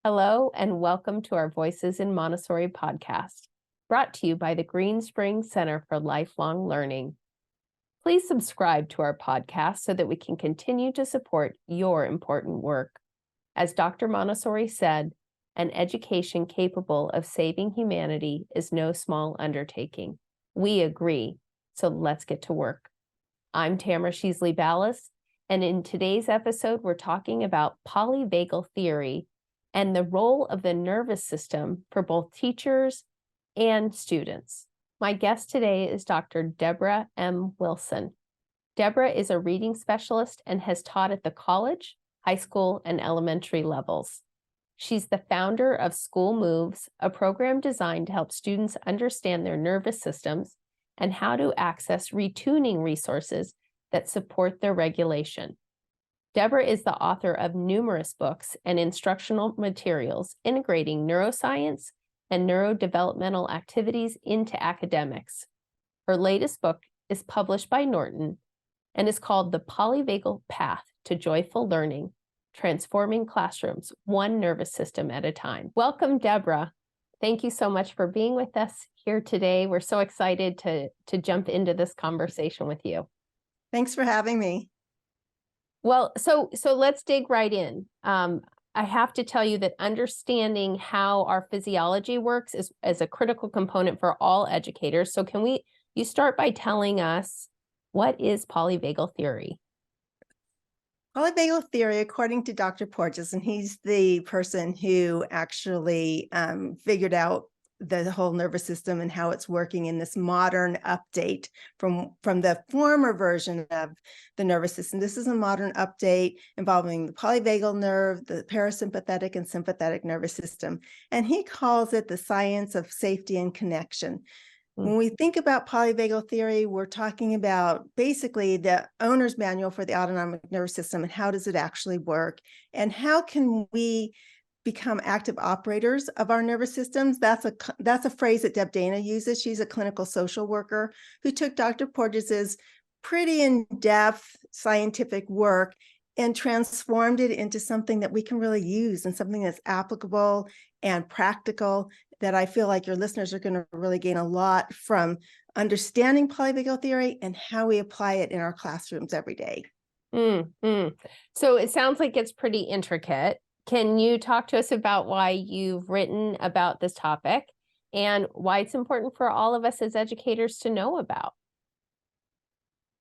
Hello, and welcome to our Voices in Montessori podcast, brought to you by the Greenspring Center for Lifelong Learning. Please subscribe to our podcast so that we can continue to support your important work. As Dr. Montessori said, an education capable of saving humanity is no small undertaking. We agree, so let's get to work. I'm Tamara Sheesley Balis, and in today's episode, we're talking about polyvagal theory and the role of the nervous system for both teachers and students. My guest today is Dr. Debra Em Wilson. Debra is a reading specialist and has taught at the college, high school, and elementary levels. She's the founder of School Moves, a program designed to help students understand their nervous systems and how to access retuning resources that support their regulation. Debra is the author of numerous books and instructional materials integrating neuroscience and neurodevelopmental activities into academics. Her latest book is published by Norton and is called The Polyvagal Path to Joyful Learning, Transforming Classrooms, One Nervous System at a Time. Welcome, Debra. Thank you so much for being with us here today. We're so excited to jump into this conversation with you. Thanks for having me. Well, so let's dig right in. I have to tell you that understanding how our physiology works is a critical component for all educators. So you start by telling us, what is polyvagal theory? Polyvagal theory, according to Dr. Porges, and he's the person who actually figured out the whole nervous system and how it's working in this modern update from the former version of the nervous system. This is a modern update involving the polyvagal nerve, the parasympathetic and sympathetic nervous system. And he calls it the science of safety and connection. When we think about polyvagal theory, we're talking about basically the owner's manual for the autonomic nervous system and how does it actually work and how can we become active operators of our nervous systems. That's a phrase that Debra uses. She's a clinical social worker who took Dr. Porges's pretty in-depth scientific work and transformed it into something that we can really use and something that's applicable and practical that I feel like your listeners are going to really gain a lot from understanding polyvagal theory and how we apply it in our classrooms every day. So it sounds like it's pretty intricate. Can you talk to us about why you've written about this topic and why it's important for all of us as educators to know about?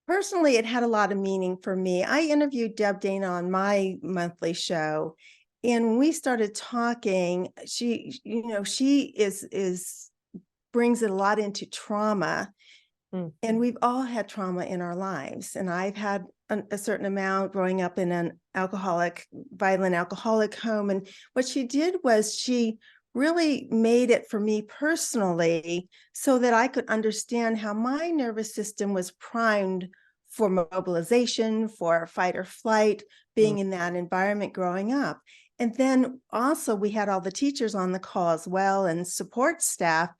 Personally, it had a lot of meaning for me. I interviewed Debra on my monthly show, and when we started talking, she brings it a lot into trauma, and we've all had trauma in our lives. And I've had a certain amount growing up in an violent alcoholic home. And what she did was she really made it for me personally so that I could understand how my nervous system was primed for mobilization, for fight or flight, being in that environment growing up. And then also we had all the teachers on the call as well and support staff,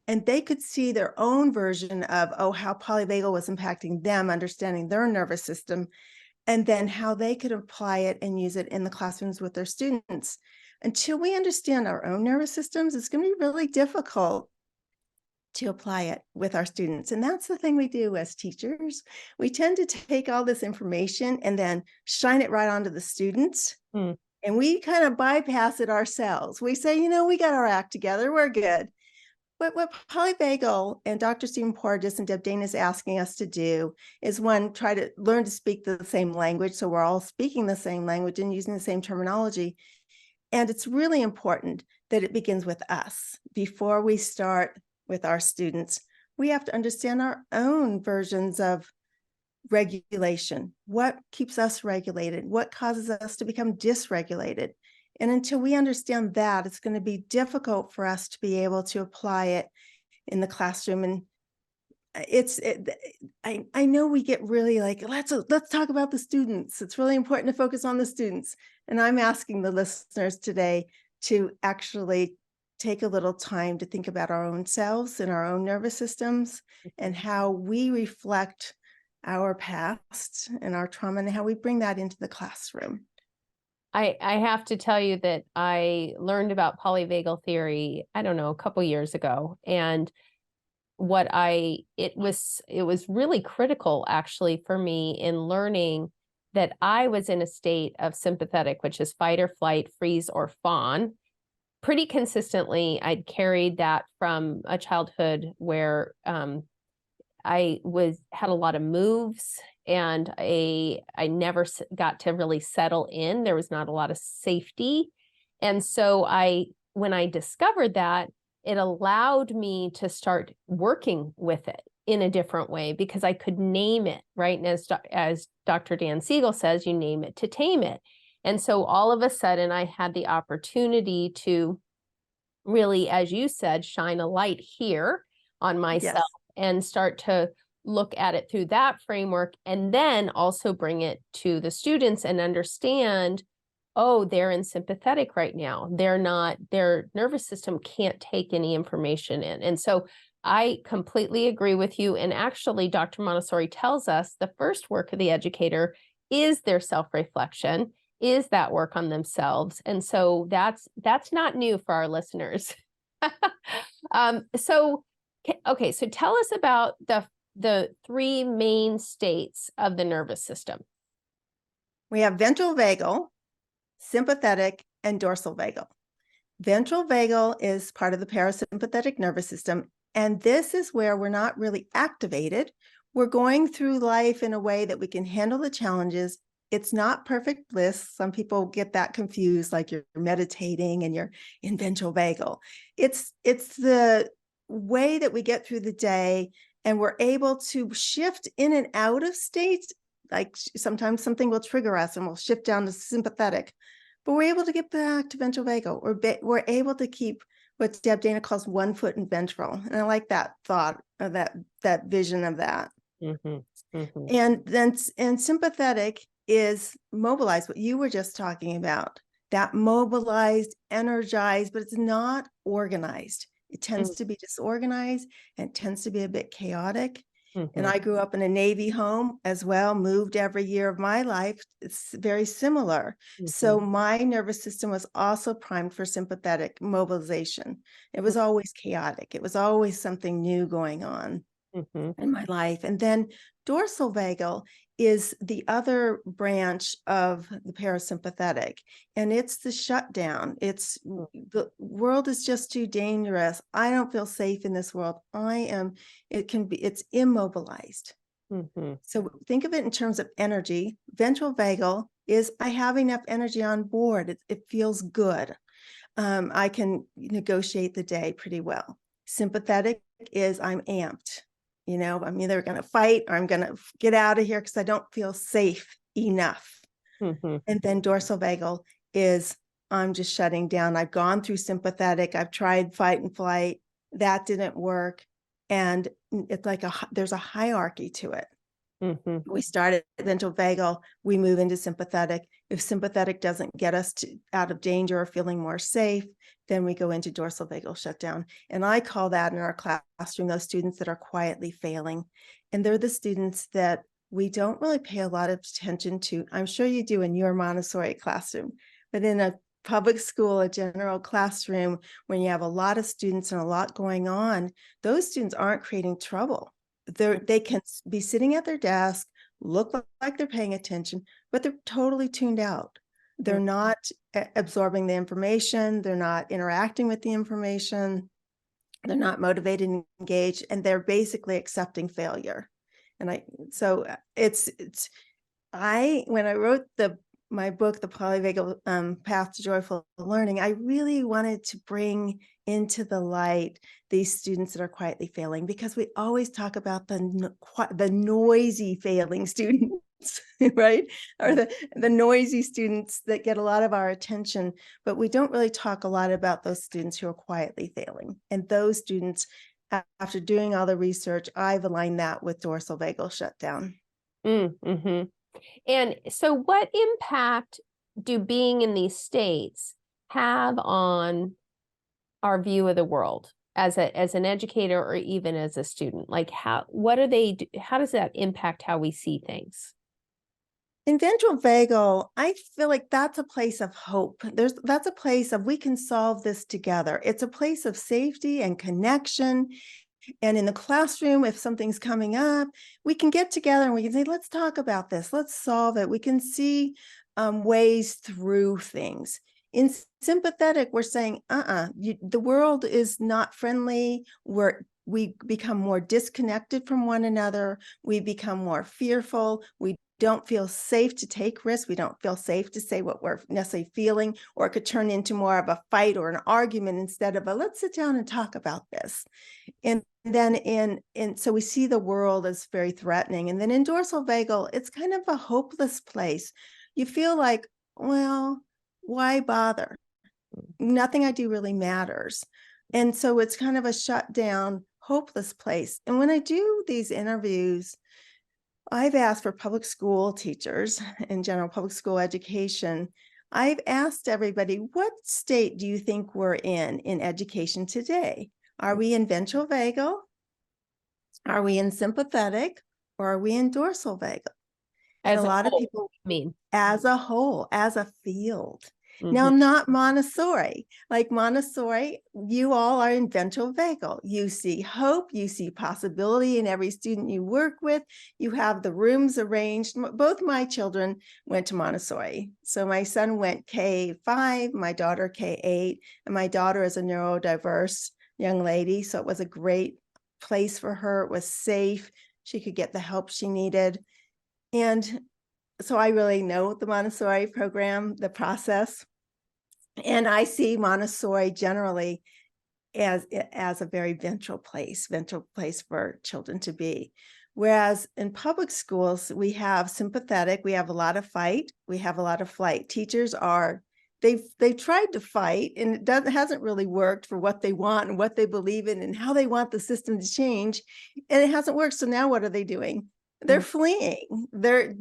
and they could see their own version of, how polyvagal was impacting them, understanding their nervous system, and then how they could apply it and use it in the classrooms with their students. Until we understand our own nervous systems, it's going to be really difficult to apply it with our students. And that's the thing we do as teachers. We tend to take all this information and then shine it right onto the students. And we kind of bypass it ourselves. We say, we got our act together, we're good. But what polyvagal and Dr. Stephen Porges and Debra is asking us to do is, one, try to learn to speak the same language, so we're all speaking the same language and using the same terminology. And it's really important that it begins with us. Before we start with our students, we have to understand our own versions of regulation. What keeps us regulated? What causes us to become dysregulated? And until we understand that, it's going to be difficult for us to be able to apply it in the classroom. And I know we get really like, let's talk about the students. It's really important to focus on the students. And I'm asking the listeners today to actually take a little time to think about our own selves and our own nervous systems and how we reflect our past and our trauma and how we bring that into the classroom. I have to tell you that I learned about polyvagal theory, I don't know, a couple years ago. And it was really critical actually for me in learning that I was in a state of sympathetic, which is fight or flight, freeze or fawn. Pretty consistently, I'd carried that from a childhood where I had a lot of moves, and I never got to really settle in. There was not a lot of safety. And so when I discovered that, it allowed me to start working with it in a different way because I could name it, right? And as Dr. Dan Siegel says, you name it to tame it. And so all of a sudden I had the opportunity to really, as you said, shine a light here on myself. Yes. And start to look at it through that framework, and then also bring it to the students and understand, oh, they're in sympathetic right now. Their nervous system can't take any information in. And so I completely agree with you. And actually, Dr. Montessori tells us the first work of the educator is their self-reflection, is that work on themselves. And so that's not new for our listeners. Okay, so tell us about the three main states of the nervous system. We have ventral vagal, sympathetic, and dorsal vagal. Ventral vagal is part of the parasympathetic nervous system, and this is where we're not really activated. We're going through life in a way that we can handle the challenges. It's not perfect bliss. Some people get that confused, like you're meditating and you're in ventral vagal. It's the way that we get through the day, and we're able to shift in and out of states. Like sometimes something will trigger us and we'll shift down to sympathetic, but we're able to get back to ventral vagal. We're able to keep what Deb Dana calls one foot in ventral. And I like that thought, or that vision of that. Mm-hmm. Mm-hmm. And sympathetic is mobilized, what you were just talking about, that mobilized, energized, but it's not organized. It tends to be disorganized and it tends to be a bit chaotic. Mm-hmm. And I grew up in a Navy home as well, moved every year of my life. It's very similar. Mm-hmm. So my nervous system was also primed for sympathetic mobilization. It was always chaotic. It was always something new going on in my life. And then dorsal vagal is the other branch of the parasympathetic, and it's the shutdown. It's the world is just too dangerous. I don't feel safe in this world. It's immobilized. Mm-hmm. So think of it in terms of energy. Ventral vagal is I have enough energy on board. It feels good. I can negotiate the day pretty well. Sympathetic is I'm amped. I'm either going to fight or I'm going to get out of here because I don't feel safe enough. Mm-hmm. And then dorsal vagal is I'm just shutting down. I've gone through sympathetic. I've tried fight and flight. That didn't work. And it's like there's a hierarchy to it. Mm-hmm. We start at ventral vagal, we move into sympathetic. If sympathetic doesn't get us out of danger or feeling more safe, then we go into dorsal vagal shutdown. And I call that in our classroom those students that are quietly failing. And they're the students that we don't really pay a lot of attention to. I'm sure you do in your Montessori classroom, but in a public school, a general classroom, when you have a lot of students and a lot going on, those students aren't creating trouble. They can be sitting at their desk, look like they're paying attention, but they're totally tuned out. They're not absorbing the information. They're not interacting with the information. They're not motivated and engaged, and they're basically accepting failure. And when I wrote my book, The Polyvagal Path to Joyful Learning, I really wanted to bring into the light these students that are quietly failing, because we always talk about the noisy failing students, right? Or the noisy students that get a lot of our attention, but we don't really talk a lot about those students who are quietly failing. And those students, after doing all the research, I've aligned that with dorsal vagal shutdown. Mm-hmm. And so what impact do being in these states have on our view of the world as an educator or even as a student? Like how does that impact how we see things? In ventral vagal, I feel like that's a place of hope. That's a place of we can solve this together. It's a place of safety and connection. And in the classroom, if something's coming up, we can get together and we can say, let's talk about this. Let's solve it. We can see ways through things. In sympathetic, we're saying, the world is not friendly. We become more disconnected from one another. We become more fearful. We don't feel safe to take risks. We don't feel safe to say what we're necessarily feeling, or it could turn into more of a fight or an argument instead of a let's sit down and talk about this. And then so we see the world as very threatening. And then in dorsal vagal, it's kind of a hopeless place. You feel like, well, why bother? Nothing I do really matters. And so it's kind of a shut down, hopeless place. And when I do these interviews, I've asked for public school teachers in general public school education. I've asked everybody, what state do you think we're in education today? Are we in ventral vagal? Are we in sympathetic? Or are we in dorsal vagal? As a lot whole, of people mean, as a whole, as a field. Now, not Montessori. Like Montessori, you all are in ventral vagal. You see hope, you see possibility in every student you work with. You have the rooms arranged. Both my children went to Montessori. So my son went K5, my daughter K8, and my daughter is a neurodiverse young lady. So it was a great place for her. It was safe. She could get the help she needed. And so I really know the Montessori program, the process. And I see Montessori generally as a very ventral place for children to be. Whereas in public schools, we have sympathetic, we have a lot of fight, we have a lot of flight. Teachers they've tried to fight, and it hasn't really worked for what they want and what they believe in and how they want the system to change. And it hasn't worked. So now what are they doing? They're fleeing. They're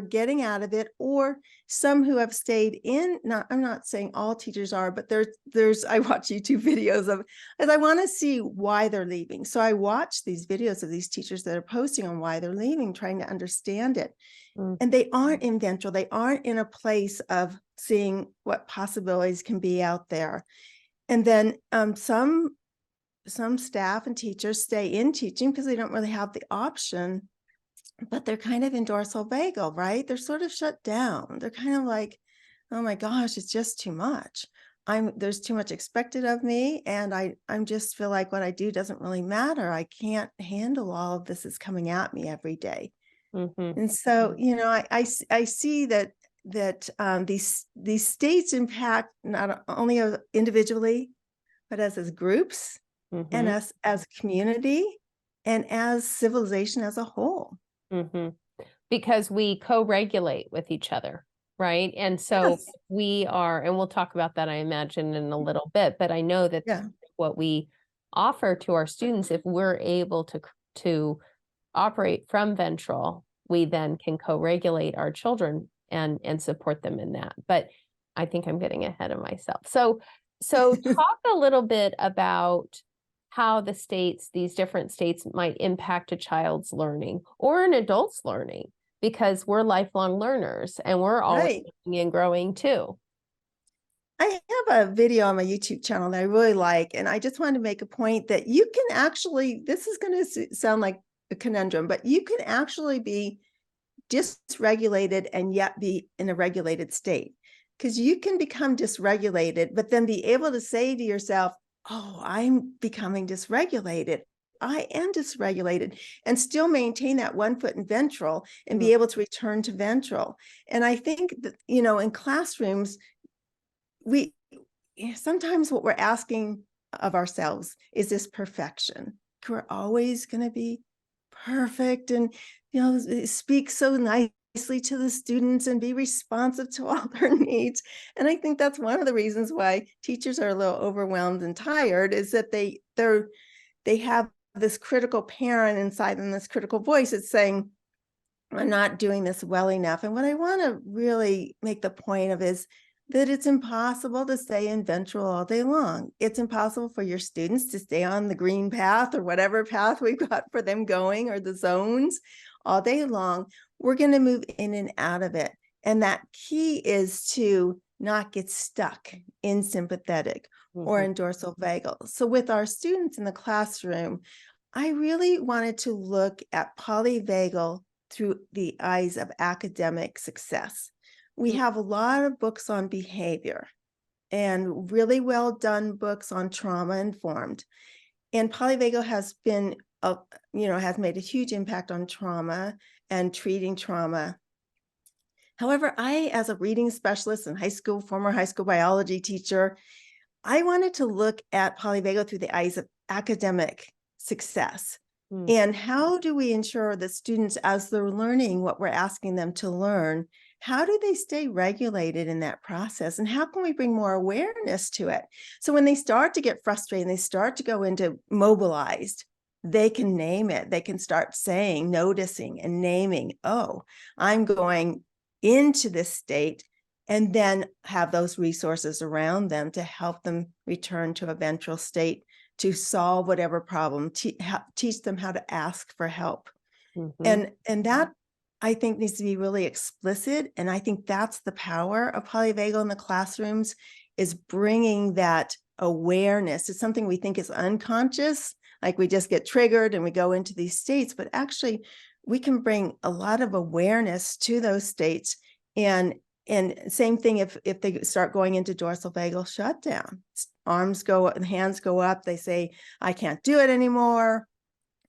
getting out of it, or some who have stayed in. I'm not saying all teachers are, but there's I watch YouTube videos of, as I want to see why they're leaving. So I watch these videos of these teachers that are posting on why they're leaving, trying to understand it. And they aren't in ventral. They aren't in a place of seeing what possibilities can be out there. And then some staff and teachers stay in teaching because they don't really have the option. But they're kind of in dorsal vagal, right? They're sort of shut down. They're kind of like, oh my gosh, it's just too much. There's too much expected of me. And I'm just feel like what I do doesn't really matter. I can't handle all of this is coming at me every day. And so, I see that these states impact not only individually, but as groups and us as community and as civilization as a whole. Because we co-regulate with each other, right? And so we are, and we'll talk about that, I imagine, in a little bit, but I know that what we offer to our students, if we're able to operate from ventral, we then can co-regulate our children and support them in that. But I think I'm getting ahead of myself. So talk a little bit about how these different states might impact a child's learning or an adult's learning, because we're lifelong learners and we're always learning and growing too. I have a video on my YouTube channel that I really like, and I just wanted to make a point that you can actually, this is going to sound like a conundrum, but you can actually be dysregulated and yet be in a regulated state, because you can become dysregulated, but then be able to say to yourself, oh, I'm becoming dysregulated. I am dysregulated, and still maintain that 1 foot in ventral and be able to return to ventral. And I think that, in classrooms, sometimes what we're asking of ourselves is this perfection. We're always going to be perfect and, speak so nicely to the students and be responsive to all their needs. And I think that's one of the reasons why teachers are a little overwhelmed and tired, is that they have this critical parent inside them, this critical voice that's saying, I'm not doing this well enough. And what I want to really make the point of is that it's impossible to stay in ventral all day long. It's impossible for your students to stay on the green path or whatever path we've got for them going, or the zones, all day long. we're going to move in and out of it. And that key is to not get stuck in sympathetic or in dorsal vagal. So with our students in the classroom, I really wanted to look at polyvagal through the eyes of academic success. We have a lot of books on behavior and really well done books on trauma informed. And polyvagal has been, has made a huge impact on trauma and treating trauma. However, I, as a reading specialist and former high school biology teacher, I wanted to look at polyvagal through the eyes of academic success. And how do we ensure that students, as they're learning what we're asking them to learn, how do they stay regulated in that process? And how can we bring more awareness to it? So when they start to get frustrated and they start to go into mobilized, they can name it. They can start saying, noticing and naming, oh, I'm going into this state, and then have those resources around them to help them return to a ventral state to solve whatever problem, teach them how to ask for help. And that, I think, needs to be really explicit. And I think that's the power of polyvagal in the classrooms, is bringing that awareness. It's something we think is unconscious, like we just get triggered and we go into these states, but actually we can bring a lot of awareness to those states. And same thing if they start going into dorsal vagal shutdown, arms go up and hands go up, they say, I can't do it anymore.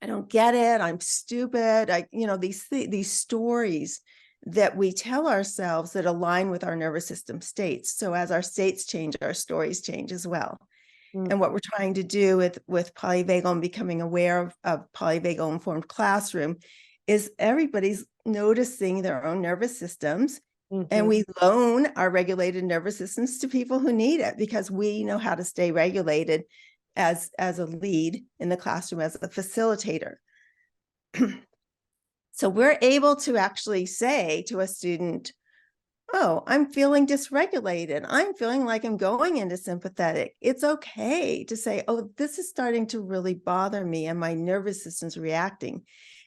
I don't get it. I'm stupid. These stories that we tell ourselves that align with our nervous system states. So as our states change, our stories change as well. And what we're trying to do with polyvagal and becoming aware of polyvagal informed classroom is everybody's noticing their own nervous systems. And we loan our regulated nervous systems to people who need it, because we know how to stay regulated as a lead in the classroom, as a facilitator. So we're able to actually say to a student, oh, I'm feeling dysregulated. I'm feeling like I'm going into sympathetic. It's okay to say, oh, this is starting to really bother me and my nervous system's reacting.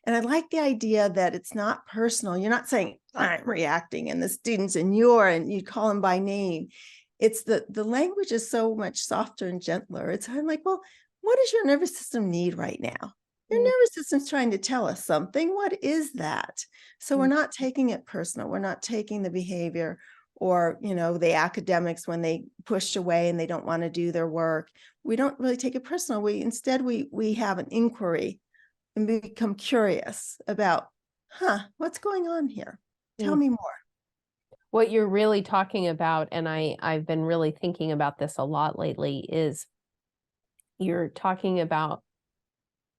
And I like the idea that it's not personal. You're not saying I'm reacting and the students and you call them by name. It's the language is so much softer and gentler. It's kind of like, well, what does your nervous system need right now? Your nervous system's trying to tell us something. What is that? So we're not taking it personal. We're not taking the behavior or, the academics when they push away and they don't want to do their work. We don't really take it personal. Instead, we have an inquiry and become curious about, what's going on here? Tell me more. What you're really talking about, and I've been really thinking about this a lot lately, is you're talking about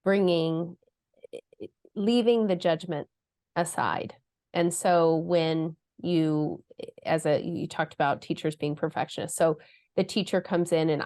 leaving the judgment aside. And so when you talked about teachers being perfectionists. So the teacher comes in and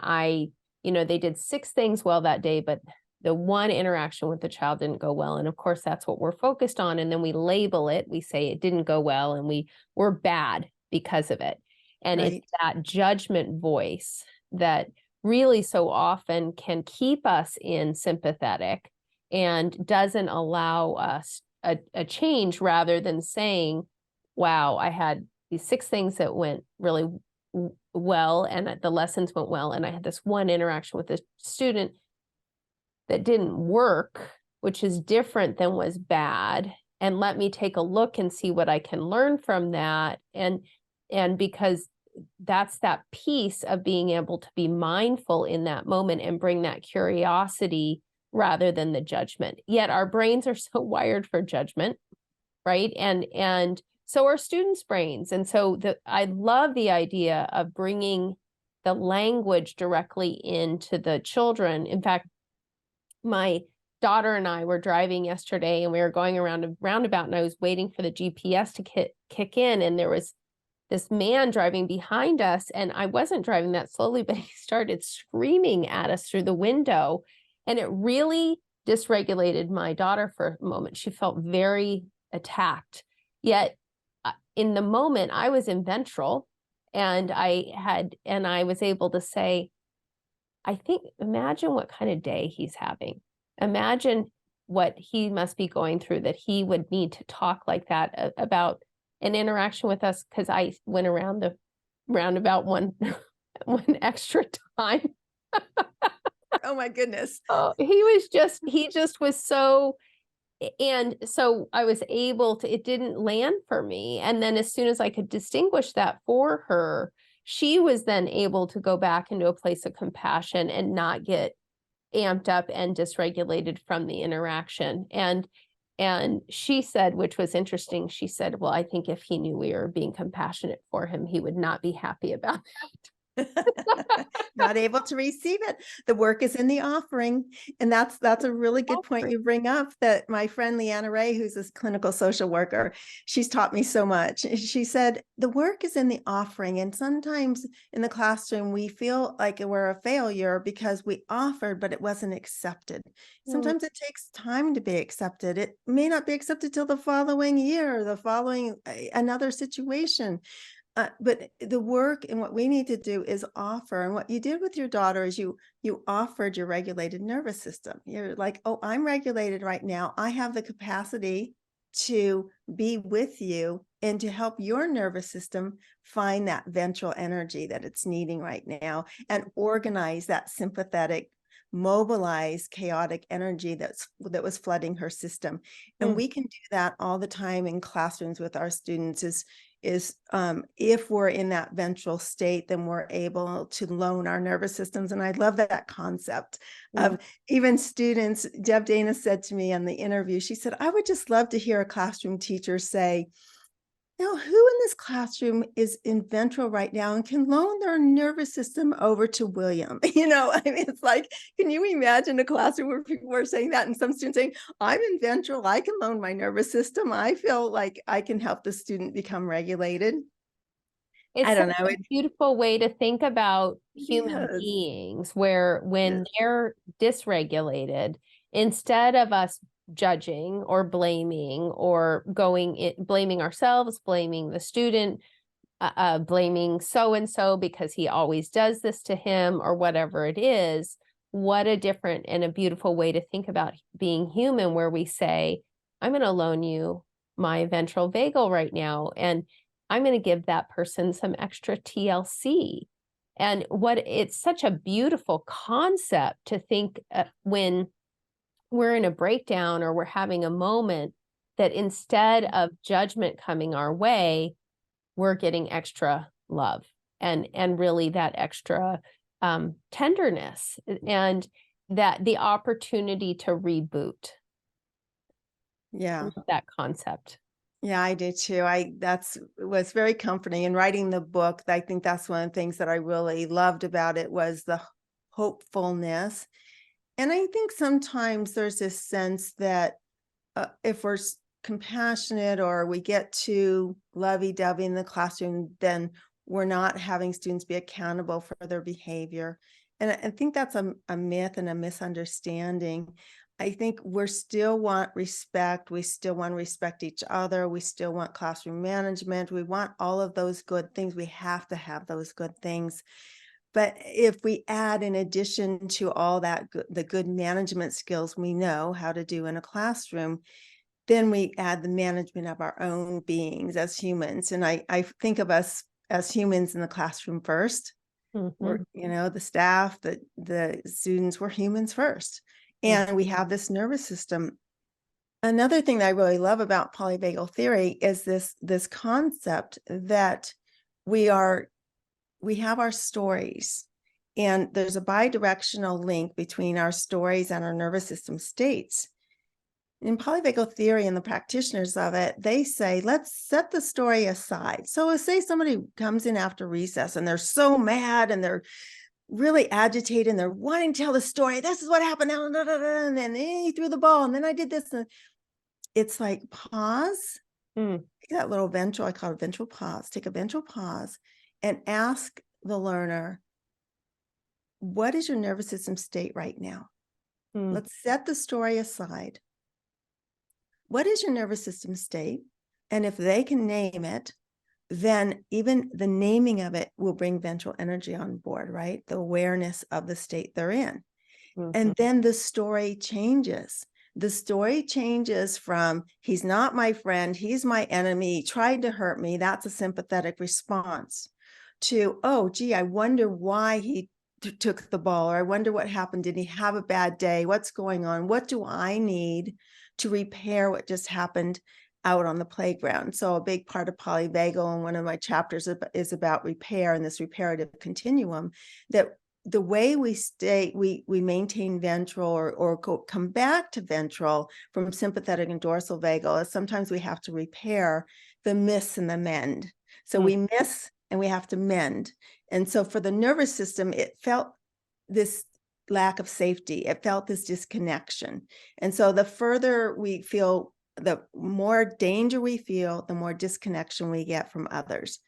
they did 6 things well that day, but the one interaction with the child didn't go well. And of course, that's what we're focused on. And then we label it, we say it didn't go well, and we're bad because of it. And It's that judgment voice that really so often can keep us in sympathetic and doesn't allow us a change, rather than saying, wow, I had these 6 things that went really well and the lessons went well. And I had this one interaction with a student that didn't work, which is different than was bad. And let me take a look and see what I can learn from that. And because that's that piece of being able to be mindful in that moment and bring that curiosity rather than the judgment. Yet our brains are so wired for judgment, right? And so are students' brains. And so I love the idea of bringing the language directly into the children. In fact, my daughter and I were driving yesterday and we were going around a roundabout, and I was waiting for the GPS to kick in, and there was this man driving behind us, and I wasn't driving that slowly, but he started screaming at us through the window, and it really dysregulated my daughter for a moment. She felt very attacked. Yet in the moment, I was in ventral, and I was able to say, imagine what kind of day he's having. Imagine what he must be going through, that he would need to talk like that about an interaction with us, because I went around the roundabout one extra time. Oh my goodness. Oh, he just was so, and so I was able to, it didn't land for me. And then as soon as I could distinguish that for her, she was then able to go back into a place of compassion and not get amped up and dysregulated from the interaction. And she said, which was interesting, she said, well, I think if he knew we were being compassionate for him, he would not be happy about that. Not able to receive it. The work is in the offering. And that's a really good point you bring up, that my friend Leanna Ray, who's this clinical social worker, she's taught me so much. She said, the work is in the offering. And sometimes in the classroom, we feel like we're a failure because we offered, but it wasn't accepted. Sometimes it takes time to be accepted. It may not be accepted till the following year, or the following another situation. But the work and what we need to do is offer. And what you did with your daughter is you offered your regulated nervous system. You're like, oh, I'm regulated right now. I have the capacity to be with you and to help your nervous system find that ventral energy that it's needing right now, and organize that sympathetic, mobilize chaotic energy that was flooding her system. And we can do that all the time in classrooms with our students. If we're in that ventral state, then we're able to loan our nervous systems. And I love that concept of even students. Deb Dana said to me on the interview, she said, I would just love to hear a classroom teacher say, now, who in this classroom is in ventral right now and can loan their nervous system over to William? I mean, it's like, can you imagine a classroom where people were saying that, and some students saying, I'm in ventral, I can loan my nervous system. I feel like I can help the student become regulated. I don't know. It's a beautiful way to think about human beings, where when they're dysregulated, instead of us judging or blaming or blaming ourselves, blaming the student, blaming so-and-so because he always does this to him, or whatever it is, what a different and a beautiful way to think about being human, where we say, I'm going to loan you my ventral vagal right now, and I'm going to give that person some extra TLC. And it's such a beautiful concept to think when we're in a breakdown or we're having a moment, that instead of judgment coming our way, we're getting extra love and really that extra tenderness, and that the opportunity to reboot. Yeah. That concept. Yeah, I did too. Was very comforting in writing the book. I think that's one of the things that I really loved about it, was the hopefulness. And I think sometimes there's this sense that if we're compassionate or we get too lovey-dovey in the classroom, then we're not having students be accountable for their behavior. And I think that's a myth and a misunderstanding. I think we still want respect. We still want to respect each other. We still want classroom management. We want all of those good things. We have to have those good things. But if we add, in addition to all that, the good management skills we know how to do in a classroom, then we add the management of our own beings as humans. And I think of us as humans in the classroom first. We're, the staff, the students, we're humans first. And we have this nervous system. Another thing that I really love about polyvagal theory is this concept that we have our stories, and there's a bidirectional link between our stories and our nervous system states. In polyvagal theory and the practitioners of it, they say, let's set the story aside. So say somebody comes in after recess and they're so mad and they're really agitated and they're wanting to tell the story. This is what happened. And then he threw the ball and then I did this. And it's like, pause. Take that little ventral, I call it ventral pause. Take a ventral pause and ask the learner, what is your nervous system state right now? Let's set the story aside. What is your nervous system state? And if they can name it, then even the naming of it will bring ventral energy on board, right? The awareness of the state they're in. And then the story changes. the story changes from, he's not my friend, he's my enemy, he tried to hurt me. That's a sympathetic response. To, oh, gee, I wonder why he took the ball, or I wonder what happened. Did he have a bad day? What's going on? What do I need to repair what just happened out on the playground? So a big part of polyvagal, and one of my chapters is about repair and this reparative continuum, that the way we maintain ventral or come back to ventral from sympathetic and dorsal vagal is sometimes we have to repair the miss and the mend. So we miss and we have to mend. And so for the nervous system, it felt this lack of safety. It felt this disconnection. And so the further we feel, the more danger we feel, the more disconnection we get from others.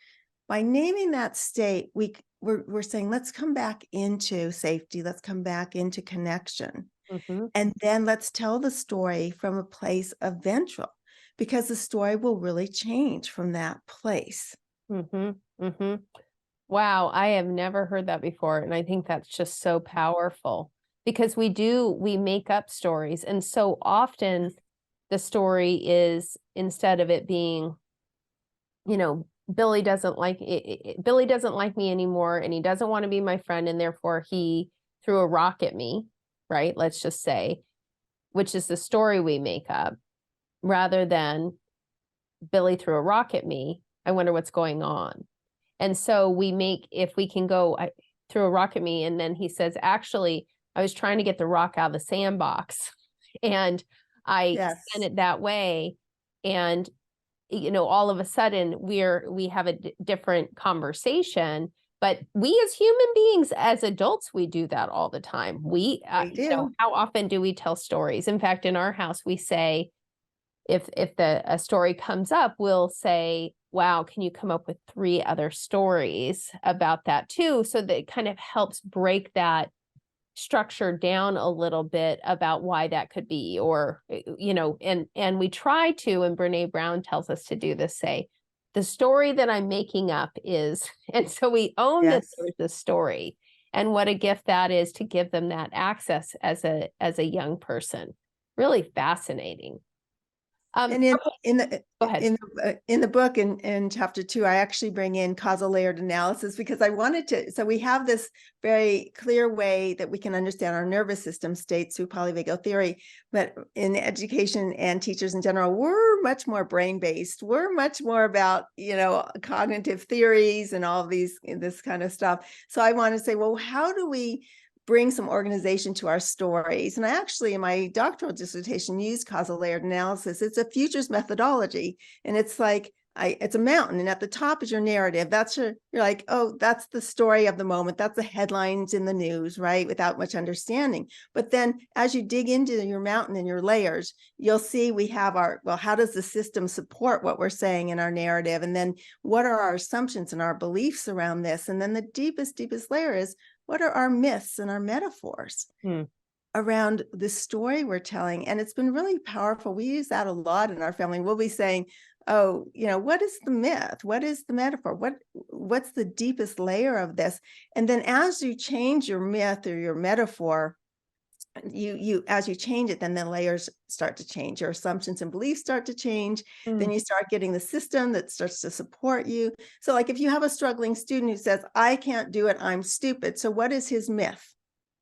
By naming that state, we're saying, let's come back into safety. Let's come back into connection. And then let's tell the story from a place of ventral, because the story will really change from that place. Wow, I have never heard that before. And I think that's just so powerful, because we make up stories. And so often the story is, instead of it being, Billy doesn't like me anymore, and he doesn't want to be my friend, and therefore he threw a rock at me, right? Let's just say, which is the story we make up, rather than Billy threw a rock at me. I wonder what's going on. And so if we can go, I threw a rock at me, and then he says, actually, I was trying to get the rock out of the sandbox, and I sent it that way. And, all of a sudden we have a different conversation. But we as human beings, as adults, we do that all the time. How often do we tell stories? In fact, in our house, we say, if a story comes up, we'll say, wow, can you come up with 3 other stories about that too? So that it kind of helps break that structure down a little bit about why that could be, or, and we try to, and Brene Brown tells us to do this, say, the story that I'm making up is, and so we own that there's a story, and what a gift that is to give them that access as a young person. Really fascinating. And in the book, in chapter 2, I actually bring in causal layered analysis, because I wanted to. So we have this very clear way that we can understand our nervous system states through polyvagal theory. But in education and teachers in general, we're much more brain based. We're much more about cognitive theories and all of this kind of stuff. So I want to say, well, how do we bring some organization to our stories? And I actually, in my doctoral dissertation, used causal layered analysis. It's a futures methodology, and it's like, it's a mountain, and at the top is your narrative. You're like, oh, that's the story of the moment. That's the headlines in the news, right? Without much understanding. But then as you dig into your mountain and your layers, you'll see we have how does the system support what we're saying in our narrative? And then what are our assumptions and our beliefs around this? And then the deepest layer is, what are our myths and our metaphors around the story we're telling? And it's been really powerful. We use that a lot in our family. We'll be saying, oh, what is the myth? What is the metaphor? What's the deepest layer of this? And then as you change your myth or your metaphor, as you change it, then the layers start to change. Your assumptions and beliefs start to change. Then you start getting the system that starts to support you. So like if you have a struggling student who says, I can't do it, I'm stupid. So what is his myth?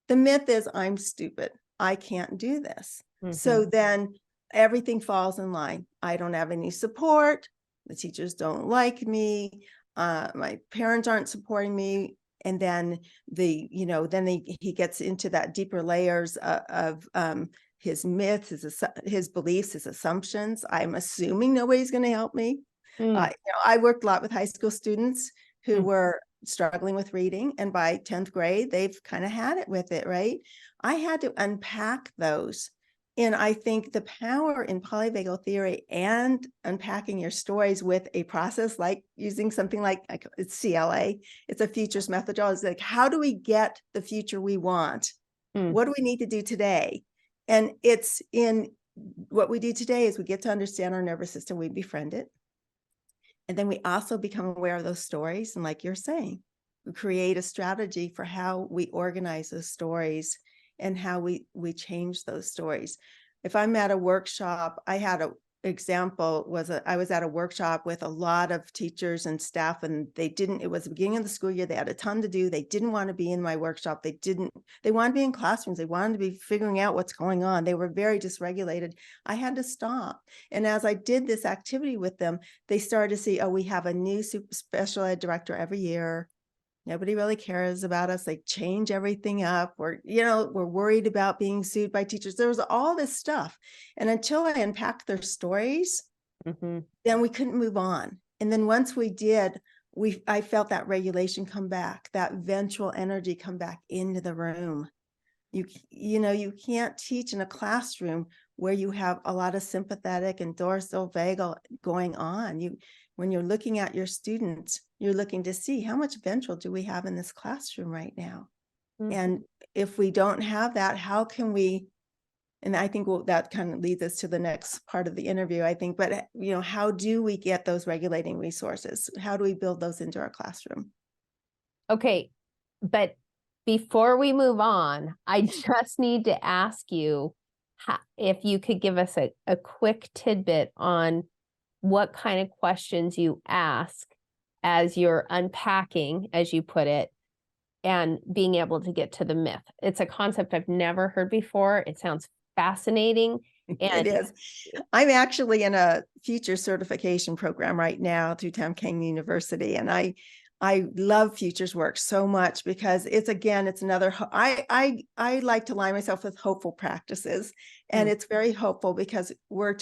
The myth is, I'm stupid, I can't do this. So then everything falls in line. I don't have any support. The teachers don't like me. My parents aren't supporting me. And then he gets into that deeper layers of his myths, his beliefs, his assumptions. I'm assuming nobody's going to help me. I worked a lot with high school students who were struggling with reading, and by 10th grade, they've kind of had it with it, right? I had to unpack those. And I think the power in polyvagal theory and unpacking your stories with a process like using something like it's CLA, it's a futures methodology. It's like, how do we get the future we want? What do we need to do today? And it's in what we do today is we get to understand our nervous system, we befriend it. And then we also become aware of those stories. And like you're saying, we create a strategy for how we organize those stories and how we change those stories. if I'm at a workshop, I had a example I was at a workshop with a lot of teachers and staff, and it was the beginning of the school year. They had a ton to do. They didn't want to be in my workshop. They wanted to be in classrooms. They wanted to be figuring out what's going on. They were very dysregulated. I had to stop. And as I did this activity with them, they started to see, oh, we have a new special ed director every year. Nobody really cares about us. They change everything up. We're worried about being sued by teachers. There was all this stuff. And until I unpacked their stories, then we couldn't move on. And then once we did, I felt that regulation come back, that ventral energy come back into the room. You can't teach in a classroom where you have a lot of sympathetic and dorsal vagal going on. When you're looking at your students, you're looking to see how much ventral do we have in this classroom right now? And if we don't have that, how can we, and I think that kind of leads us to the next part of the interview, I think, but how do we get those regulating resources? How do we build those into our classroom? Okay, but before we move on, I just need to ask you if you could give us a quick tidbit on what kind of questions you ask as you're unpacking, as you put it, and being able to get to the myth. It's a concept I've never heard before. It sounds fascinating. It is. I'm actually in a future certification program right now through Tamkang University, and I love futures work so much because it's another, I like to line myself with hopeful practices. And it's very hopeful because we're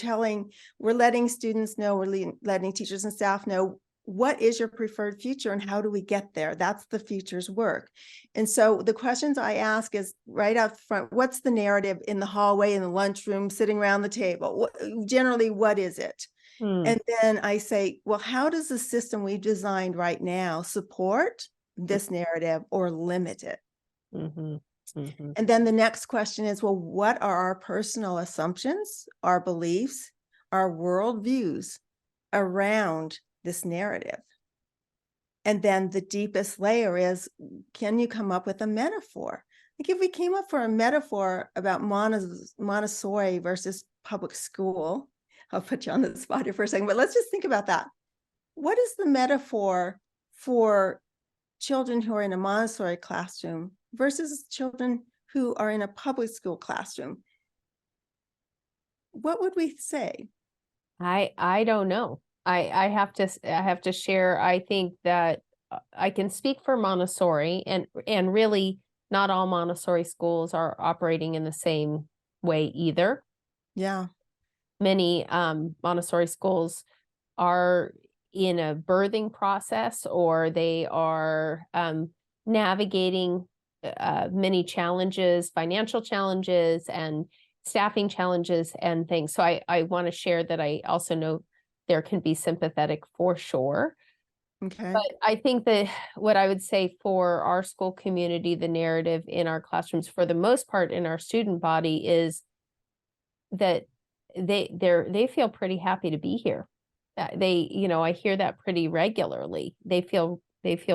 letting students know, we're letting teachers and staff know what is your preferred future and how do we get there? That's the futures work. And so the questions I ask is right out front, what's the narrative in the hallway, in the lunchroom, sitting around the table? Generally, what is it? And then I say, well, how does the system we've designed right now support this narrative or limit it? And then the next question is, well, what are our personal assumptions, our beliefs, our worldviews around this narrative? And then the deepest layer is, can you come up with a metaphor? Like if we came up for a metaphor about Montessori versus public school, I'll put you on the spot here for a second, but let's just think about that. What is the metaphor for children who are in a Montessori classroom versus children who are in a public school classroom? What would we say? I don't know. I have to share. I think that I can speak for Montessori, and really not all Montessori schools are operating in the same way either. Yeah. Many Montessori schools are in a birthing process, or they are navigating many challenges, financial challenges and staffing challenges and things. So I want to share that I also know there can be sympathetic for sure. Okay. But I think that what I would say for our school community, the narrative in our classrooms, for the most part in our student body, is that they feel pretty happy to be here. I hear that pretty regularly. They feel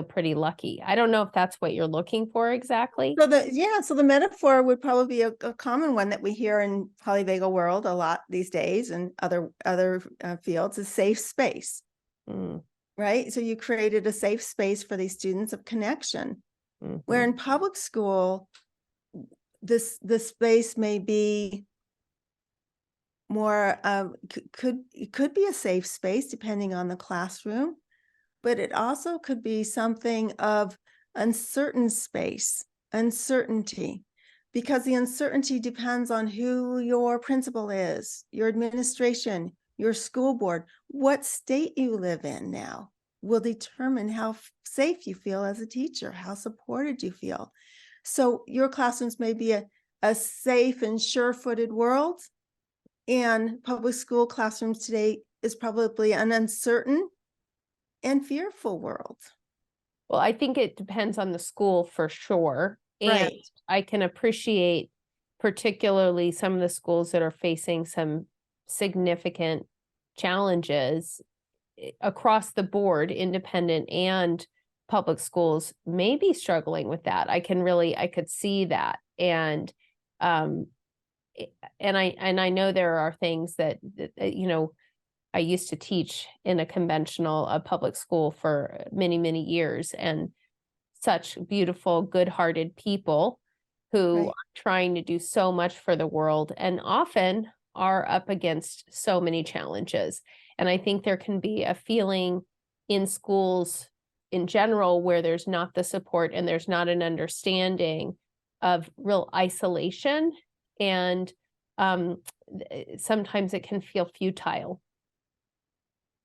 pretty lucky. I don't know if that's what you're looking for exactly. So the metaphor would probably be a common one that we hear in polyvagal world a lot these days, and other fields, is safe space. Right? So you created a safe space for these students of connection. Where in public school, the space may be more could be a safe space depending on the classroom, but it also could be something of uncertain space, uncertainty, because the uncertainty depends on who your principal is, your administration, your school board. What state you live in now will determine how safe you feel as a teacher, how supported you feel. So your classrooms may be a safe and sure-footed world, and public school classrooms today is probably an uncertain and fearful world. Well, I think it depends on the school for sure. And Right. I can appreciate particularly some of the schools that are facing some significant challenges across the board, independent and public schools may be struggling with that. I could see that. And and I know there are things that, I used to teach in a public school for many, many years, and such beautiful, good-hearted people who Right. are trying to do so much for the world and often are up against so many challenges. And I think there can be a feeling in schools in general where there's not the support and there's not an understanding of real isolation. And sometimes it can feel futile.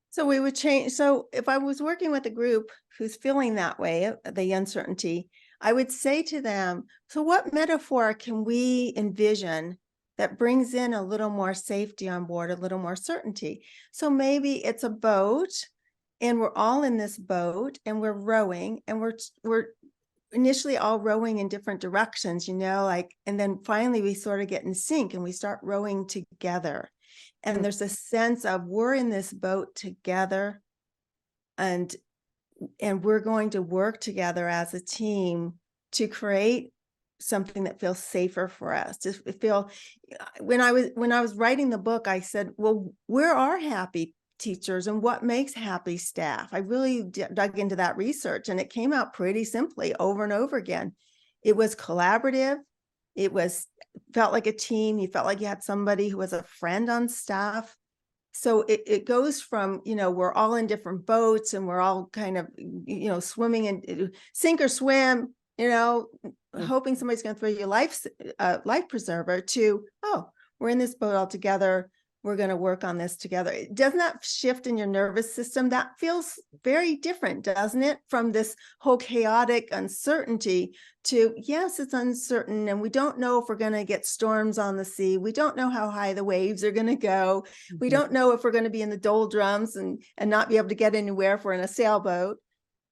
So we would change. So if I was working with a group who's feeling that way, the uncertainty, I would say to them, so what metaphor can we envision that brings in a little more safety on board, a little more certainty? So maybe it's a boat and we're all in this boat and we're rowing and we're initially all rowing in different directions, and then finally we sort of get in sync and we start rowing together. And there's a sense of we're in this boat together and we're going to work together as a team to create something that feels safer for us. To feel, when I was writing the book, I said, well, where are happy teachers and what makes happy staff? I really dug into that research, and it came out pretty simply over and over again. It was collaborative. It felt like a team. You felt like you had somebody who was a friend on staff. So it goes from, we're all in different boats and we're all kind of, swimming and sink or swim, hoping somebody's going to throw you a life preserver, to, oh, we're in this boat all together. We're going to work on this together. Doesn't that shift in your nervous system? That feels very different, doesn't it? From this whole chaotic uncertainty to, yes, it's uncertain. And we don't know if we're going to get storms on the sea. We don't know how high the waves are going to go. We don't know if we're going to be in the doldrums and not be able to get anywhere if we're in a sailboat.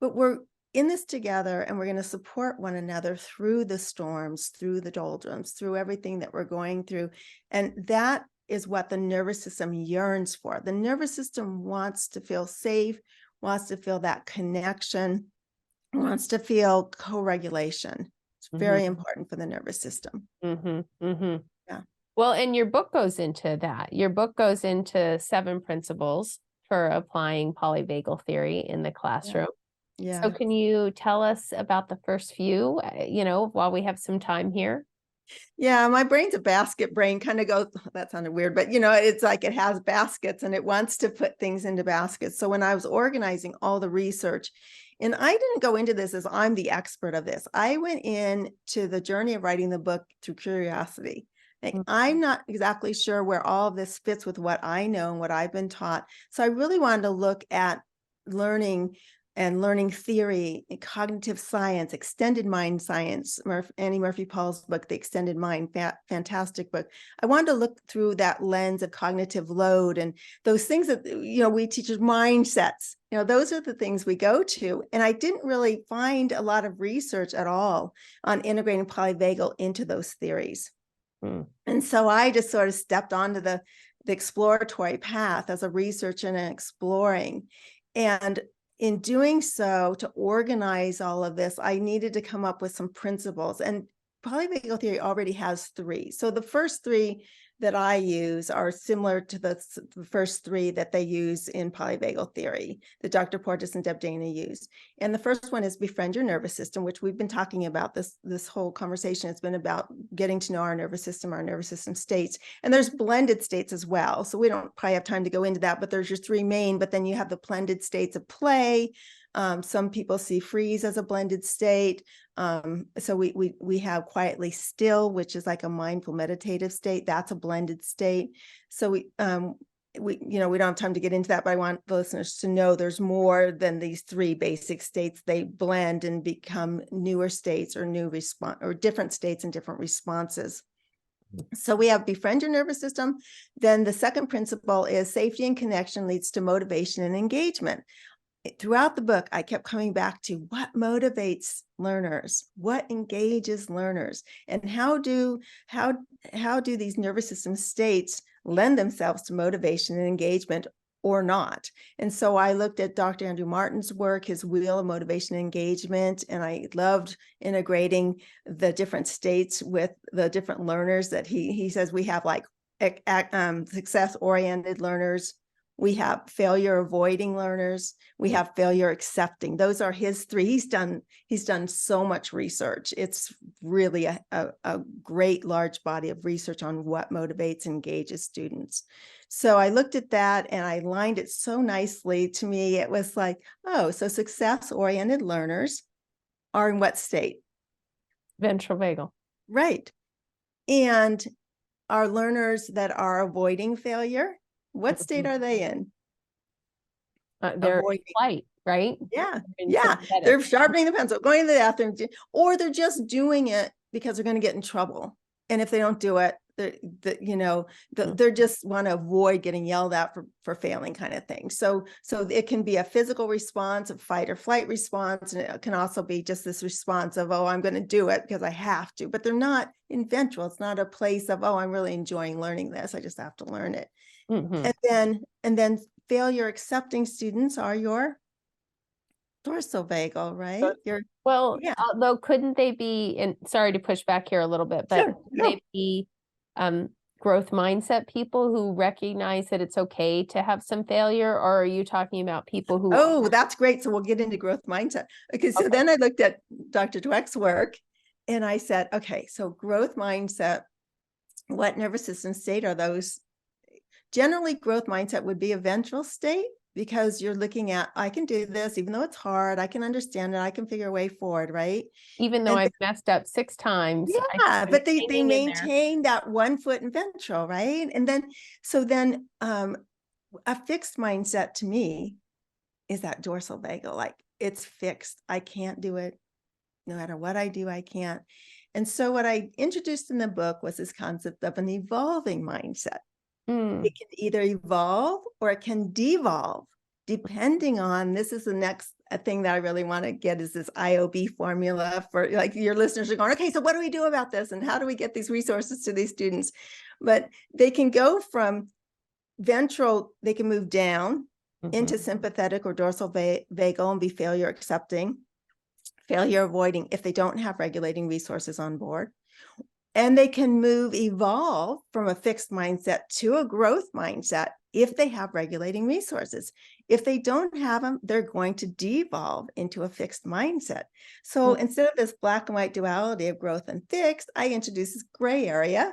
But we're in this together, and we're going to support one another through the storms, through the doldrums, through everything that we're going through. And that is what the nervous system yearns for. The nervous system wants to feel safe, wants to feel that connection, wants to feel co-regulation. It's very important for the nervous system. Yeah. Well, and your book goes into that. Your book goes into 7 principles for applying polyvagal theory in the classroom. Yeah. So can you tell us about the first few, while we have some time here? Yeah, my brain's a basket brain, kind of goes, that sounded weird, but it's like it has baskets and it wants to put things into baskets. So when I was organizing all the research, and I didn't go into this as I'm the expert of this, I went into the journey of writing the book through curiosity. Like, I'm not exactly sure where all of this fits with what I know and what I've been taught. So I really wanted to look at learning and learning theory, cognitive science, extended mind science, Annie Murphy Paul's book, The Extended Mind, fantastic book. I wanted to look through that lens of cognitive load and those things that, we teach as mindsets. Those are the things we go to. And I didn't really find a lot of research at all on integrating polyvagal into those theories. And so I just sort of stepped onto the exploratory path as a researcher and exploring. And in doing so, to organize all of this, I needed to come up with some principles. And polyvagal theory already has 3. So the first 3 that I use are similar to the first 3 that they use in polyvagal theory, that Dr. Portis and Deb Dana used. And the first one is befriend your nervous system, which we've been talking about. This whole conversation has been about getting to know our nervous system states. And there's blended states as well. So we don't probably have time to go into that, but there's your 3 main, but then you have the blended states of play. Some people see freeze as a blended state. So we have quietly still, which is like a mindful meditative state. That's a blended state. So we don't have time to get into that, but I want the listeners to know there's more than these 3 basic states. They blend and become newer states or new response or different states and different responses. So we have befriend your nervous system. Then the second principle is safety and connection leads to motivation and engagement. Throughout the book, I kept coming back to what motivates learners, what engages learners, and how do these nervous system states lend themselves to motivation and engagement or not. And so I looked at Dr. Andrew Martin's work, his wheel of motivation and engagement, and I loved integrating the different states with the different learners that he says we have, like success-oriented learners, we have failure avoiding learners, we have failure accepting. Those are his three. He's done so much research. It's really a great large body of research on what motivates and engages students. So I looked at that and I lined it so nicely. To me, it was like, oh, so success-oriented learners are in what state? Ventral vagal. Right. And our learners that are avoiding failure, what state are they in? They're in flight, right? Yeah. They're sharpening the pencil, going to the bathroom, or they're just doing it because they're going to get in trouble. And if they don't do it, they're just want to avoid getting yelled at for failing, kind of thing. So it can be a physical response, a fight or flight response, and it can also be just this response of, oh, I'm going to do it because I have to. But they're not in ventral. It's not a place of, oh, I'm really enjoying learning this, I just have to learn it. And then failure accepting students are your dorsal vagal, right? Although couldn't they be, and sorry to push back here a little bit, but they be growth mindset people who recognize that it's okay to have some failure, or are you talking about people who? Oh, that's great. So we'll get into growth mindset. Okay, so then I looked at Dr. Dweck's work and I said, okay, so growth mindset, what nervous system state are those? Generally, growth mindset would be a ventral state, because you're looking at, I can do this, even though it's hard, I can understand it, I can figure a way forward, right? Even though I've messed up 6 times. Yeah, but they maintain that 1 foot in ventral, right? And then, a fixed mindset to me is that dorsal vagal, like it's fixed. I can't do it. No matter what I do, I can't. And so what I introduced in the book was this concept of an evolving mindset. It can either evolve or it can devolve, depending on, this is the next thing that I really want to get, is this IOB formula for, like, your listeners are going, okay, so what do we do about this? And how do we get these resources to these students? But they can go from ventral, they can move down into sympathetic or dorsal vagal and be failure accepting, failure avoiding if they don't have regulating resources on board. And they can evolve from a fixed mindset to a growth mindset if they have regulating resources. If they don't have them, they're going to devolve into a fixed mindset. So instead of this black and white duality of growth and fixed, I introduce this gray area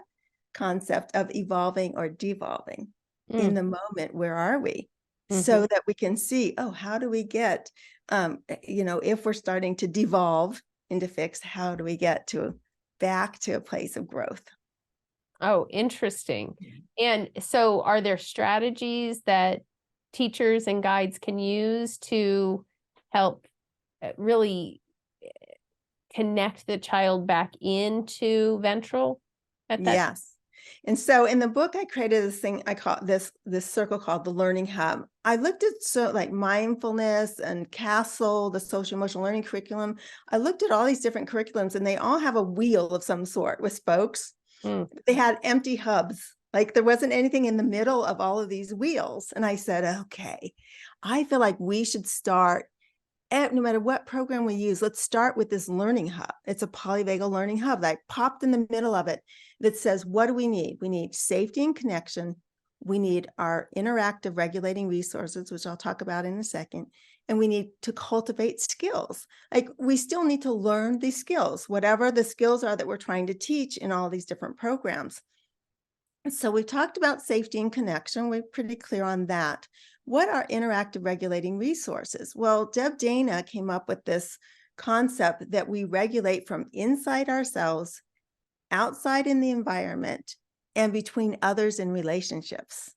concept of evolving or devolving. In the moment, where are we? So that we can see, oh, how do we get, if we're starting to devolve into fixed, how do we get back to a place of growth? Oh, interesting. And so are there strategies that teachers and guides can use to help really connect the child back into ventral at that? Yes. And so in the book, I created this thing, I call this circle called the Learning Hub. I looked at like mindfulness and CASTLE, the social emotional learning curriculum. I looked at all these different curriculums and they all have a wheel of some sort with spokes. They had empty hubs. Like there wasn't anything in the middle of all of these wheels. And I said, okay, I feel like we should start, no matter what program we use, let's start with this learning hub. It's a polyvagal learning hub that I popped in the middle of it that says, what do we need? We need safety and connection. We need our interactive regulating resources, which I'll talk about in a second. And we need to cultivate skills. Like we still need to learn these skills, whatever the skills are that we're trying to teach in all these different programs. So we talked about safety and connection. We're pretty clear on that. What are interactive regulating resources? Well, Deb Dana came up with this concept that we regulate from inside ourselves, outside in the environment, and between others in relationships.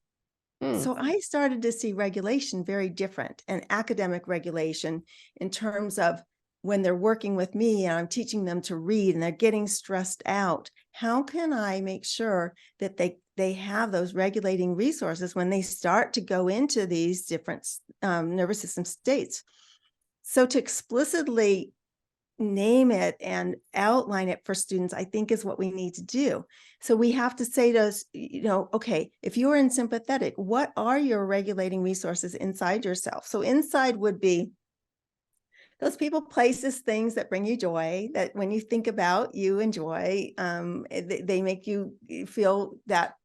So I started to see regulation very different, and academic regulation in terms of when they're working with me and I'm teaching them to read and they're getting stressed out, how can I make sure that they have those regulating resources when they start to go into these different nervous system states? So to explicitly name it and outline it for students, I think is what we need to do. So we have to say to us, okay, if you're in sympathetic, what are your regulating resources inside yourself? So inside would be those people, places, things that bring you joy, that when you think about, you enjoy. They make you feel that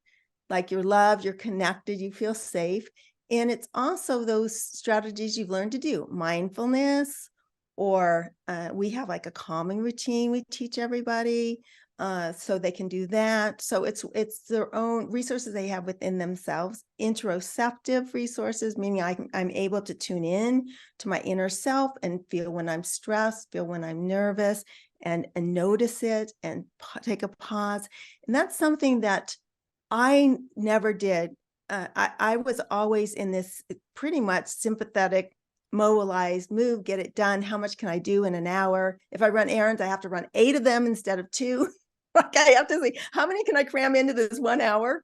like you're loved, you're connected, you feel safe. And it's also those strategies you've learned to do, mindfulness, or we have like a calming routine we teach everybody so they can do that. So it's their own resources they have within themselves, interoceptive resources, meaning I'm able to tune in to my inner self and feel when I'm stressed, feel when I'm nervous, and notice it and take a pause. And that's something that I never did. I was always in this pretty much sympathetic, mobilized, move, get it done. How much can I do in an hour? If I run errands, I have to run 8 of them instead of 2. Like I have to say, how many can I cram into this 1 hour?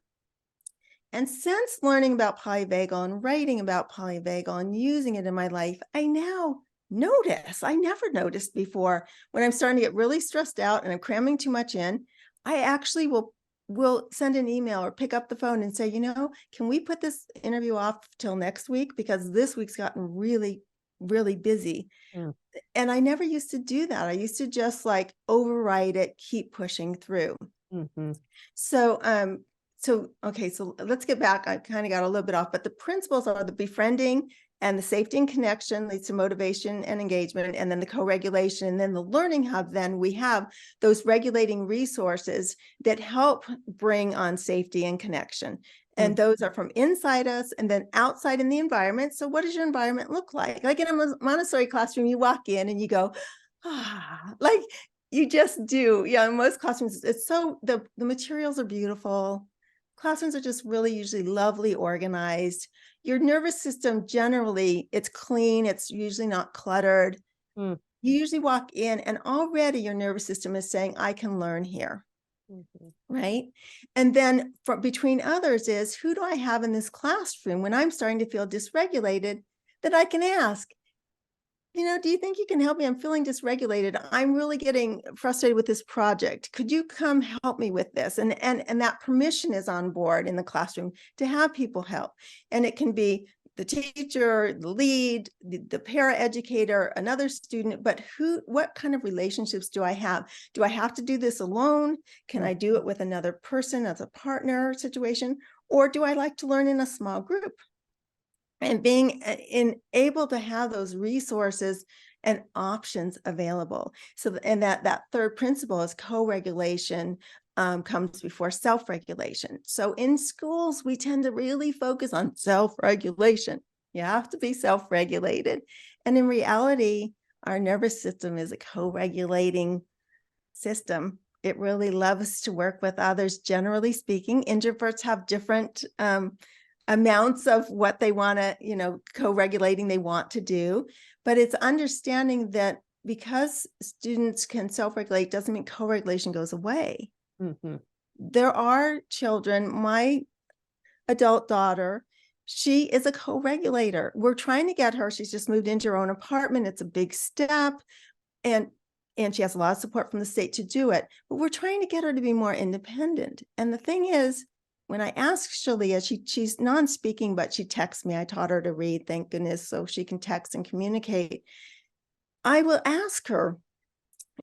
And since learning about polyvagal and writing about polyvagal and using it in my life, I now notice, I never noticed before, when I'm starting to get really stressed out and I'm cramming too much in, I actually will send an email or pick up the phone and say, can we put this interview off till next week? Because this week's gotten really, really busy. Mm. And I never used to do that. I used to just like override it, keep pushing through. Mm-hmm. So let's get back. I kind of got a little bit off, but the principles are the befriending and the safety and connection leads to motivation and engagement, and then the co-regulation, and then the learning hub. Then we have those regulating resources that help bring on safety and connection. And those are from inside us and then outside in the environment. So what does your environment look like? Like in a Montessori classroom, you walk in and you go, like you just do. Yeah, in most classrooms, it's so the materials are beautiful. Classrooms are just really usually lovely, organized. Your nervous system, generally, it's clean. It's usually not cluttered. You usually walk in and already your nervous system is saying, I can learn here. Right? And then between others is, who do I have in this classroom when I'm starting to feel dysregulated that I can ask, do you think you can help me? I'm feeling dysregulated. I'm really getting frustrated with this project. Could you come help me with this? And that permission is on board in the classroom to have people help. And it can be the teacher, the lead, the paraeducator, another student, but what kind of relationships do I have? Do I have to do this alone? Can I do it with another person as a partner situation? Or do I like to learn in a small group? And being able to have those resources and options available. So, and that third principle is co-regulation comes before self-regulation. So in schools, we tend to really focus on self-regulation. You have to be self-regulated. And in reality, our nervous system is a co-regulating system. It really loves to work with others. Generally speaking, introverts have different amounts of what they want to, co-regulating they want to do. But it's understanding that because students can self-regulate doesn't mean co-regulation goes away. Mm-hmm. There are children, my adult daughter, she is a co-regulator. We're trying to get her, she's just moved into her own apartment. It's a big step. And she has a lot of support from the state to do it. But we're trying to get her to be more independent. And the thing is, when I ask Shalia, she's non-speaking, but she texts me. I taught her to read, thank goodness, so she can text and communicate. I will ask her,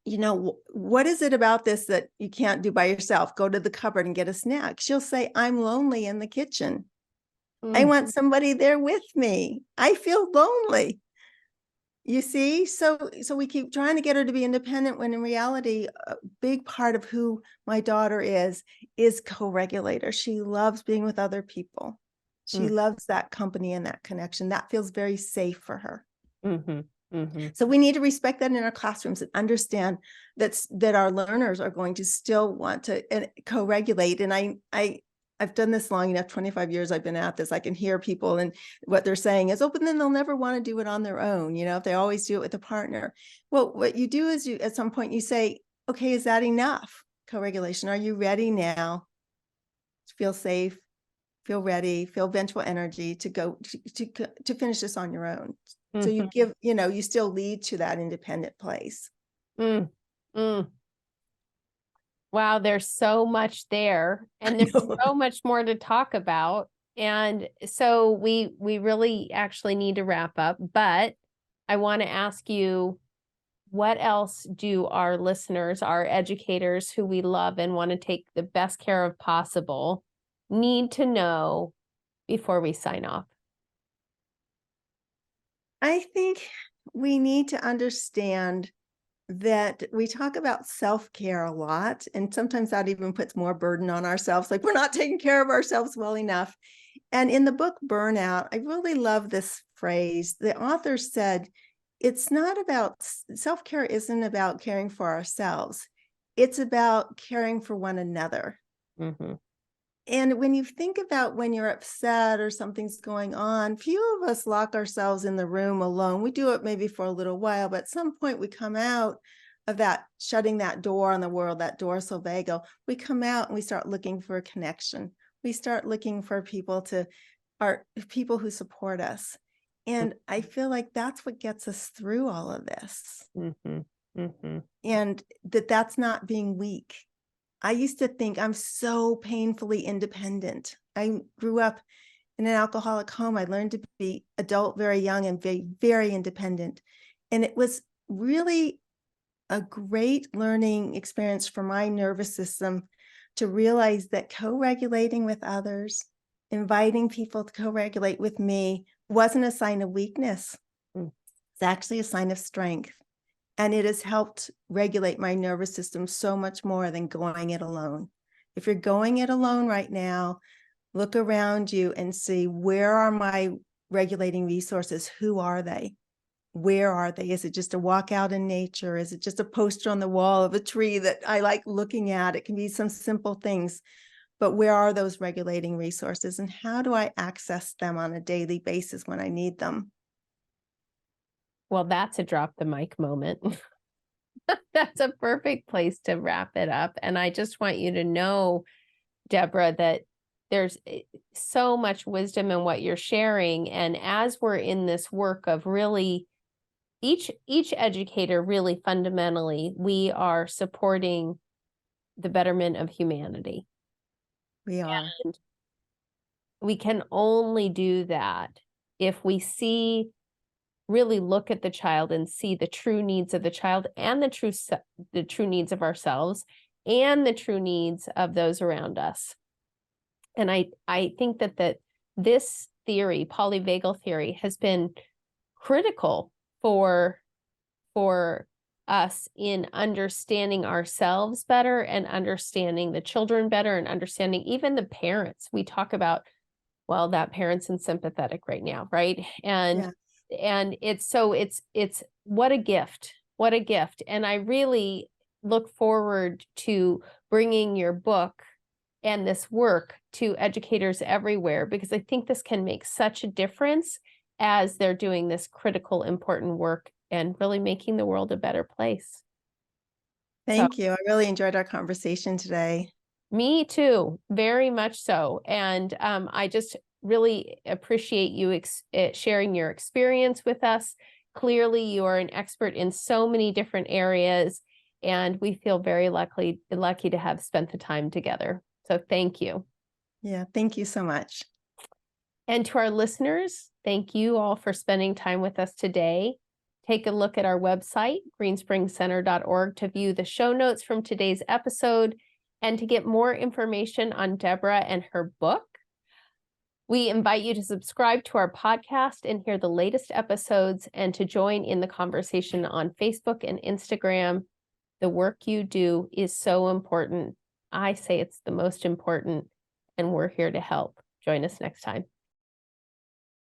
what is it about this that you can't do by yourself? Go to the cupboard and get a snack. She'll say, I'm lonely in the kitchen. I want somebody there with me. I feel lonely. You see, so we keep trying to get her to be independent when in reality, a big part of who my daughter is co-regulator. She loves being with other people. She loves that company and that connection. That feels very safe for her. Mm-hmm. Mm-hmm. So we need to respect that in our classrooms and understand that our learners are going to still want to co-regulate. And I've done this long enough, 25 years I've been at this. I can hear people and what they're saying is, but then they'll never want to do it on their own, if they always do it with a partner. Well, what you do is at some point you say, okay, is that enough? Co-regulation. Are you ready now to feel safe, feel ready, feel ventral energy to go to finish this on your own? Mm-hmm. So you give, you still lead to that independent place. Mm, mm. Wow, there's so much there, and I there's know. so much more to talk about. And so we really actually need to wrap up, but I want to ask you, what else do our listeners, our educators who we love and want to take the best care of possible, need to know before we sign off? I think we need to understand that we talk about self-care a lot, and sometimes that even puts more burden on ourselves, like we're not taking care of ourselves well enough. And in the book Burnout, I really love this phrase. The author said, it's not about self-care isn't about caring for ourselves. It's about caring for one another. Mm-hmm. And when you think about when you're upset or something's going on, few of us lock ourselves in the room alone. We do it maybe for a little while, but at some point we come out of that, shutting that door on the world, that dorsal vagal. We come out and we start looking for a connection. We start looking for people people who support us. And I feel like that's what gets us through all of this. Mm-hmm. Mm-hmm. And that's not being weak. I used to think I'm so painfully independent. I grew up in an alcoholic home. I learned to be adult very young and very, very independent. And it was really a great learning experience for my nervous system to realize that co-regulating with others, inviting people to co-regulate with me wasn't a sign of weakness. It's actually a sign of strength. And it has helped regulate my nervous system so much more than going it alone. If you're going it alone right now, look around you and see, where are my regulating resources? Who are they? Where are they? Is it just a walk out in nature? Is it just a poster on the wall of a tree that I like looking at? It can be some simple things, but where are those regulating resources and how do I access them on a daily basis when I need them? Well, that's a drop the mic moment. That's a perfect place to wrap it up. And I just want you to know, Debra, that there's so much wisdom in what you're sharing. And as we're in this work of really, each educator, really fundamentally, we are supporting the betterment of humanity. We are. And we can only do that if we really look at the child and see the true needs of the child and the true needs of ourselves and the true needs of those around us. And I think that this theory, polyvagal theory, has been critical for us in understanding ourselves better and understanding the children better and understanding even the parents. We talk about, well, that parent's in sympathetic right now, right? And it's what a gift. And I really look forward to bringing your book and this work to educators everywhere, because I think this can make such a difference as they're doing this critical, important work and really making the world a better place. Thank you. I really enjoyed our conversation today. Me too, very much so. And I just really appreciate you sharing your experience with us. Clearly, you are an expert in so many different areas, and we feel very lucky to have spent the time together. So thank you. Yeah, thank you so much. And to our listeners, thank you all for spending time with us today. Take a look at our website, greenspringcenter.org, to view the show notes from today's episode and to get more information on Debra and her book. We invite you to subscribe to our podcast and hear the latest episodes, and to join in the conversation on Facebook and Instagram. The work you do is so important. I say it's the most important, and we're here to help. Join us next time.